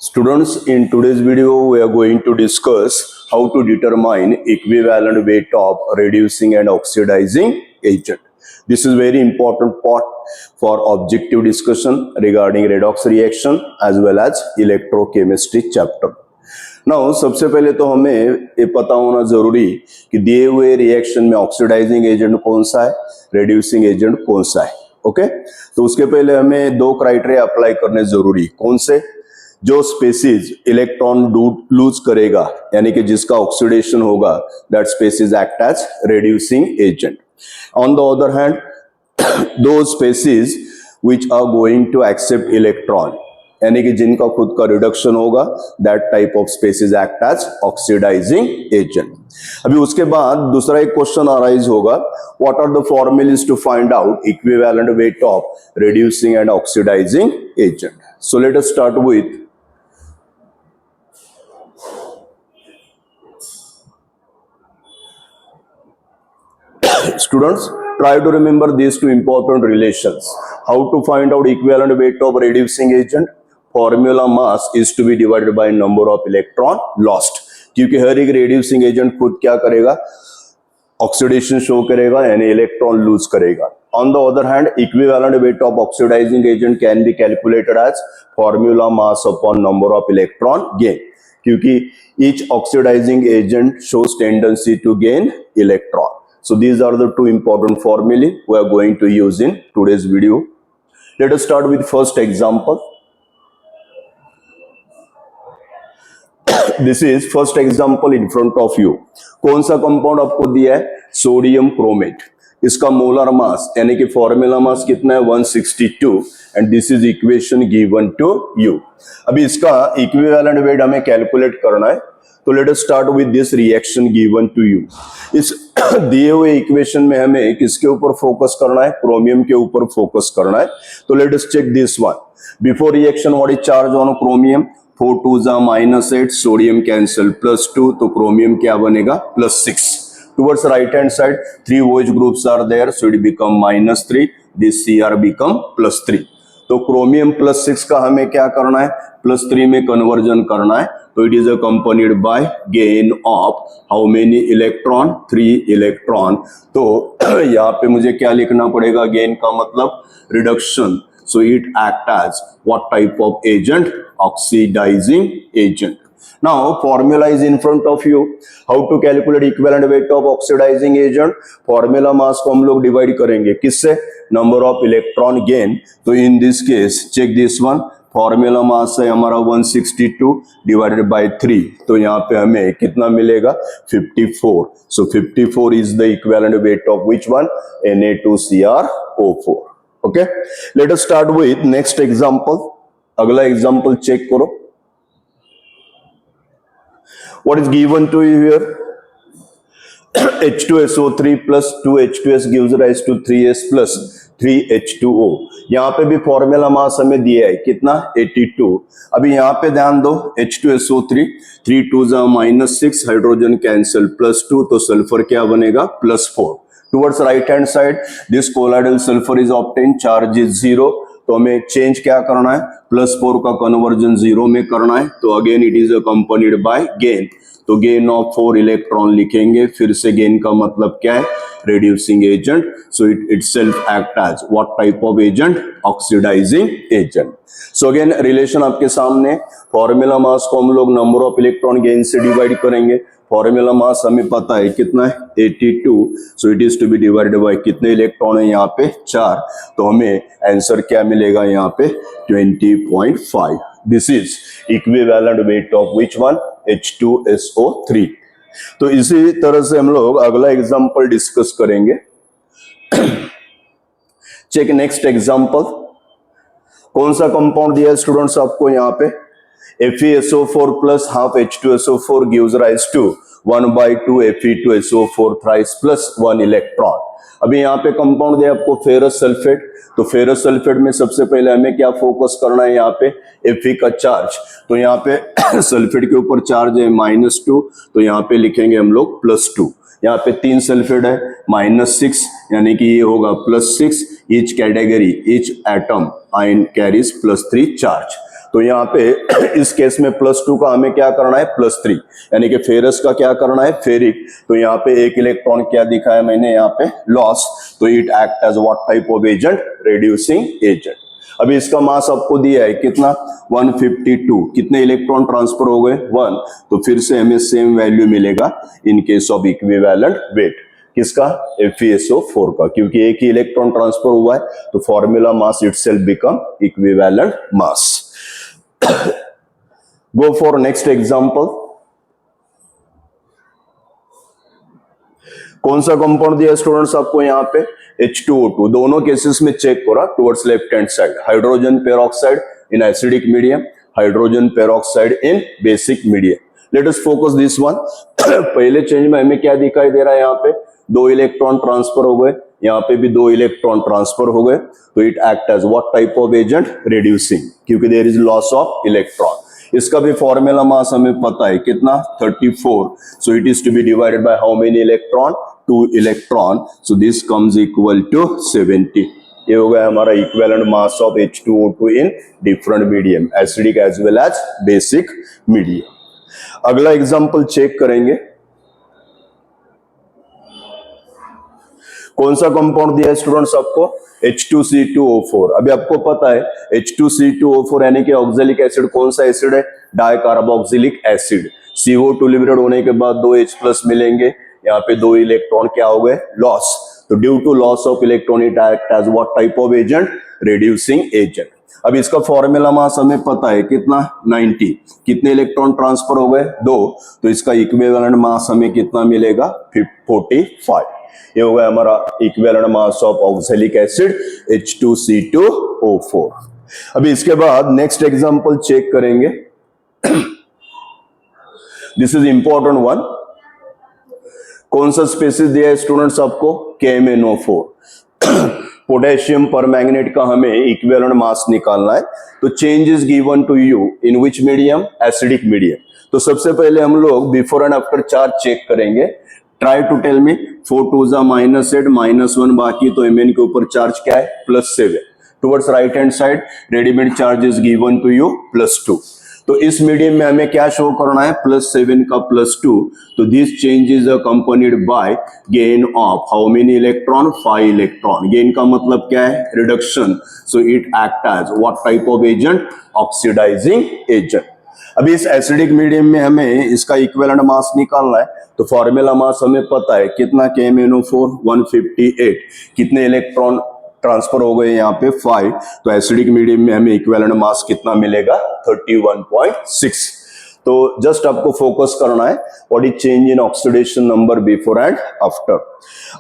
Students, in today's video, we are going to discuss how to determine equivalent weight of reducing and oxidizing agent. This is very important part for objective discussion regarding redox reaction as well as electrochemistry chapter. Now, सबसे पहले तो हमें ये पता होना जरूरी कि दिए हुए रिएक्शन में ऑक्सीडाइजिंग एजेंट कौन सा है, रेड्यूसिंग एजेंट कौन सा है. ओके, तो उसके पहले हमें दो क्राइटेरिया अप्लाई करने जरूरी. कौन से? जो स्पेसीज इलेक्ट्रॉन लूज करेगा यानी कि जिसका ऑक्सीडेशन होगा, that species act as reducing agent. On the other hand, those species which are going to accept electron यानी कि जिनका खुद का रिडक्शन होगा, that type of species act as oxidising agent. अभी उसके बाद दूसरा एक क्वेश्चन अराइज होगा, what are the formulas to find out equivalent weight of reducing and oxidising agent. So let us start with students, try to remember these two important relations. How to find out equivalent weight of reducing agent? Formula mass is to be divided by number of electron lost. क्योंकि हर एक reducing agent खुद क्या करेगा, oxidation show करेगा यानी electron lose करेगा. On the other hand, equivalent weight of oxidizing agent can be calculated as formula mass upon number of electron gain. क्योंकि each oxidizing agent shows tendency to gain electron. So these are the two important formulae we are going to use in today's video. Let us start with first example. This is first example in front of you. कौन सा compound आपको दिया है? Sodium chromate. इसका molar mass यानी कि formula mass कितना है? 162 and this is equation given to you. अभी इसका इक्विवेलेंट वेट हमें कैलकुलेट करना है. तो let us start with this reaction given to you. इस दिए हुए इक्वेशन में हमें किसके ऊपर फोकस करना है? क्रोमियम के ऊपर फोकस करना है. तो let us check this one. Before reaction what is charge on chromium? 4 2 -8, sodium cancel, +2, तो क्रोमियम क्या बनेगा? +6. Towards right hand side 3 OH groups are there, so it become -3, this Cr become +3. तो chromium +6 का हमें क्या करना है? +3 में कन्वर्जन करना है. तो it is accompanied by gain of how many electron? 3 electron. तो यहाँ पे मुझे क्या लिखना पड़ेगा? गेन का मतलब reduction. So it act as what type of agent? Oxidising agent. Now formula is in front of you. How to calculate equivalent weight of oxidizing agent? Formula mass को हम लोग डिवाइड करेंगे किससे? Number of electron gain. तो in this case check this one. Formula mass है हमारा 162 divided by 3. तो यहाँ पे हमें कितना मिलेगा? 54. सो 54 is the equivalent weight of which one? Na2Cr O4. Okay, late us start with next example. अगला एग्जांपल चेक करो. What is given to you here? H2SO3 plus 2H2S gives rise to 3S plus 3H2O. यहाँ पे भी formula mass हमें दिया है कितना? 82. अभी यहाँ पे ध्यान दो, H2SO3 3 2 -6, हाइड्रोजन कैंसिल, +2, तो सल्फर क्या बनेगा? +4. Towards right hand side this colloidal sulphur is obtain, charge is 0. तो हमें चेंज क्या करना है? +4 का कन्वर्जन 0 में करना है. तो again it is accompanied by gain. तो गेन ऑफ 4 इलेक्ट्रॉन लिखेंगे. फिर से गेन का मतलब क्या है? Reducing agent. So it itself act as what type of agent? Oxidising agent. So again relation आपके सामने. फॉर्मूला मास को हम लोग नंबर ऑफ इलेक्ट्रॉन गेन से डिवाइड करेंगे. फॉर्मूला मास हमें पता है कितना है? 82. So it is to be divided by कितने इलेक्ट्रॉन है यहाँ पे? 4. तो हमें आंसर क्या मिलेगा यहाँ पे? 20.5. This is equivalent weight of which one? H2SO3. तो इसी तरह से हम लोग अगला एग्जांपल डिस्कस करेंगे. Check next example. कौन सा कंपाउंड दिया है स्टूडेंट्स आपको यहाँ पे? FeSO4 plus half H2SO4 gives rise to 1/2 Fe2SO4 thrice plus 1 electron. अभी यहाँ पे कंपाउंड दिया आपको फेरस सल्फेट. तो फेरस सल्फेट में सबसे पहले हमें क्या फोकस करना है? यहाँ पे Fe का चार्ज. तो यहाँ पे सल्फेट के ऊपर चार्ज है -2, तो यहाँ पे लिखेंगे हम लोग +2. यहाँ पे 3 सल्फेट है -6, यानी कि ये होगा +6. Each category, each atom ion carries +3 charge. तो यहाँ पे इस केस में +2 का हमें क्या करना है +3, यानी कि फेरस का क्या करना है फेरिक। तो यहाँ पे एक इलेक्ट्रॉन क्या दिखाया मैंने यहाँ पे लॉस, तो it act as what type of agent, reducing agent. अभी इसका मास आपको दिया है कितना 152, कितने इलेक्ट्रॉन ट्रांसफर हो गए 1, तो फिर से हमें सेम वैल्यू मिलेगा in case of equivalent weight, किसका FeSO4 का, क्योंकि एक ही इलेक्ट्रॉन ट्रांसफर हुआ है तो formula mass itself become equivalent mass. Go for next example. कौन सा कंपाउंड दिया स्टूडेंट्स आपको यहाँ पे H2O2, दोनों केसेस में चेक करा towards left hand side, hydrogen peroxide in acidic medium, hydrogen peroxide in basic medium. Let us focus this one. पहले चेंज में हमें क्या दिखाई दे रहा है, यहाँ पे 2 इलेक्ट्रॉन ट्रांसफर हो गए, यहाँ पे भी 2 इलेक्ट्रॉन ट्रांसफर हो गए, तो it act as what type of agent, reducing, क्योंकि there is loss of electron. इसका भी फॉर्मूला मास हमें पता है कितना 34, so it is to be divided by how many electron, 2 electron, so this comes equal to 70। ये हो गया हमारा equivalent mass of H2O2 in different medium, acidic as well as basic medium. अगला example check करेंगे। कौन सा compound दिया है स्टूडेंट्स आपको H2C2O4। अभी आपको पता है H2C2O4 यानी कि ऑक्जेलिक एसिड कौन सा एसिड है, डाइकार्बोक्सिलिक एसिड। CO2 लिबरेट होने के बाद 2 H+ मिलेंगे, यहाँ पे 2 इलेक्ट्रॉन क्या हो गए लॉस, तो due to loss of electron it act as what type of agent, reducing agent. अब इसका फॉर्मूला मास हमें पता है कितना 90, कितने इलेक्ट्रॉन ट्रांसफर हो गए 2, तो इसका इक्विवेलेंट मास हमें कितना मिलेगा 45। ये हो गया हमारा equivalent mass of oxalic acid H2C2O4। अभी इसके बाद नेक्स्ट एग्जांपल चेक करेंगे। This is important one. कौन सा स्पेसिस दिया है स्टूडेंट्स आपको KMnO4। पोटेशियम परमैंगनेट का हमें इक्विवेलेंट मास निकालना है, तो change is given to you in which medium, acidic medium. तो सबसे पहले हम लोग before and after charge check करेंगे। ट्राई टू टेल मी 4 2 -8 -1 बाकी, तो Mn के ऊपर चार्ज क्या है +7। Towards right hand side readymade charge is given to you +2। तो इस मीडियम में हमें क्या शो करना है +7 का +2, तो this change is accompanied by gain of how many electron 5 electron. Gain का मतलब क्या है reduction, so it act as what type of agent, oxidising agent. अभी इस एसिडिक मीडियम में हमें इसका इक्विवेलेंट मास निकालना है, तो फॉर्मूला मास हमें पता है कितना KMnO4 158, कितने इलेक्ट्रॉन ट्रांसफर हो गए यहाँ पे 5, तो एसिडिक मीडियम में हमें इक्विवेलेंट मास कितना मिलेगा 31.6। तो जस्ट आपको फोकस करना है what is change in oxidation number before and after.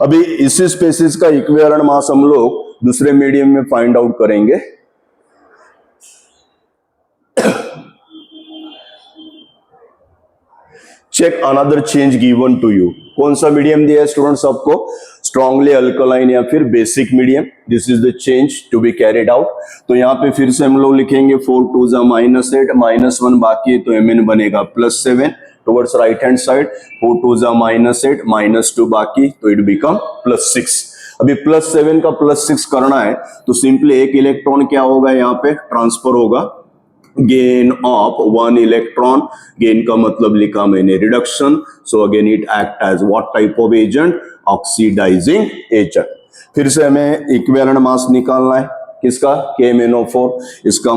अभी इसी स्पेसिस का इक्विवेलेंट मास हम लोग दूसरे मीडियम में फाइंड आउट करेंगे। Check another change given to you. कौन सा मीडियम दिया है स्टूडेंट्स आपको स्ट्रांगली अल्कलाइन या फिर basic medium. This is the change to be carried out. तो यहाँ पे फिर से हम लोग लिखेंगे 4 2 -8 -1 बाकी, तो Mn बनेगा +7। टुवर्ड्स राइट हैंड साइड 4 2 -8 -2 बाकी, तो इट बिकम +6। अभी +7 का +6 करना है, तो सिंपली एक इलेक्ट्रॉन क्या होगा यहाँ पे ट्रांसफर होगा, गेन ऑफ 1 इलेक्ट्रॉन। गेन का मतलब लिखा मैंने reduction, so again it act as what type of agent, oxidising agent. फिर से हमें इक्विवेलेंट मास निकालना है किसका KMnO4। इसका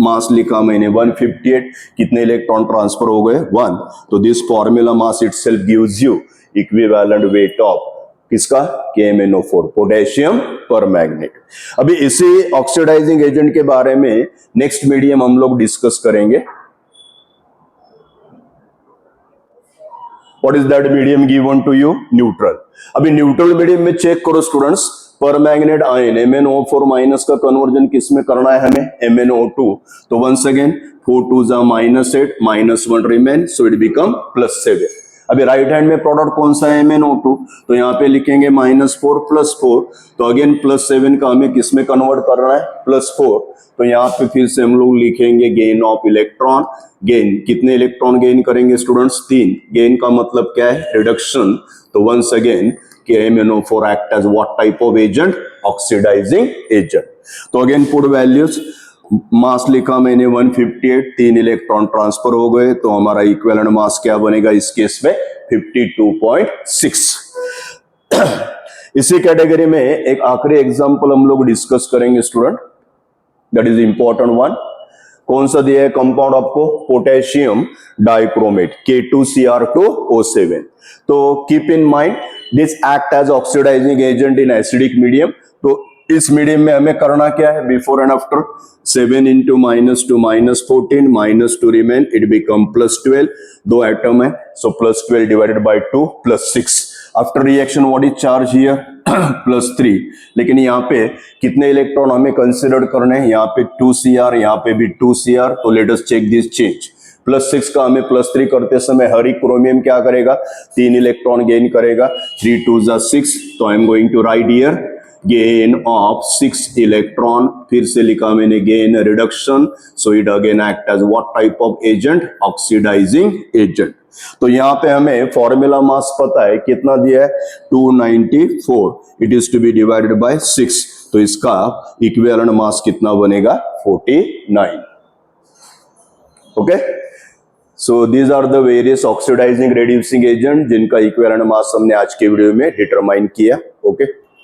मास लिखा मैंने 158, कितने इलेक्ट्रॉन ट्रांसफर हो गए 1, तो this formula mass itself gives you equivalent weight of किसका KMnO4 पोटेशियम परमैंगनेट। अभी इसी ऑक्सीडाइजिंग एजेंट के बारे में नेक्स्ट मीडियम हम लोग डिस्कस करेंगे। What is that medium given to you neutral. अभी न्यूट्रल मीडियम में चेक करो students, permanganate ion MnO4 minus का कन्वर्जन किस में करना है हमें MnO2। तो once again 4 2 -8 -1 remain, so it become +7। अभी राइट हैंड में प्रोडक्ट कौन सा है MnO2, तो यहाँ पे लिखेंगे -4 +4, तो अगेन +7 का हमें किस में कन्वर्ट करना है +4। तो यहाँ पे फिर से हम लोग लिखेंगे गेन ऑफ इलेक्ट्रॉन। गेन कितने इलेक्ट्रॉन गेन करेंगे स्टूडेंट्स 3। गेन का मतलब क्या है रिडक्शन, तो once again KMnO4 act as what type of agent, oxidising agent. तो अगेन पुट वैल्यूज मास लिखा मैंने 158, 3 इलेक्ट्रॉन ट्रांसफर हो गए, तो हमारा इक्विवेलेंट मास क्या बनेगा इस केस में 52.6। इसी कैटेगरी में एक आखिरी एग्जांपल हम लोग डिस्कस करेंगे student, that is important one. कौन सा दिया है कंपाउंड आपको, पोटेशियम डाइक्रोमेट K2Cr2O7। तो keep in mind this act as oxidising agent in acidic medium. तो इस मीडियम में हमें करना क्या है, before and after 7 into -2 -14 -2 remain, it become +12, 2 atom है, so +12 divided by 2 +6। After reaction what is charge here +3। लेकिन यहाँ पे कितने इलेक्ट्रॉन हमें कंसिडर करने हैं, यहाँ पे 2Cr, यहाँ पे भी 2Cr। तो let us check this change. +6 का हमें +3 करते समय हर एक क्रोमियम क्या करेगा, 3 इलेक्ट्रॉन गेन करेगा, 3 2 6। तो I am going to write here gain of 6 electron. फिर से लिखा मैंने gain reduction, so it again act as what type of agent, oxidising agent. तो यहाँ पे हमें फॉर्मूला मास पता है कितना दिया है 294, it is to be divided by 6। तो इसका इक्विवेलेंट मास कितना बनेगा 49। Okay, so these are the various oxidising reducing agent जिनका इक्विवेलेंट मास हमने आज के वीडियो में डिटरमाइन किया। ओके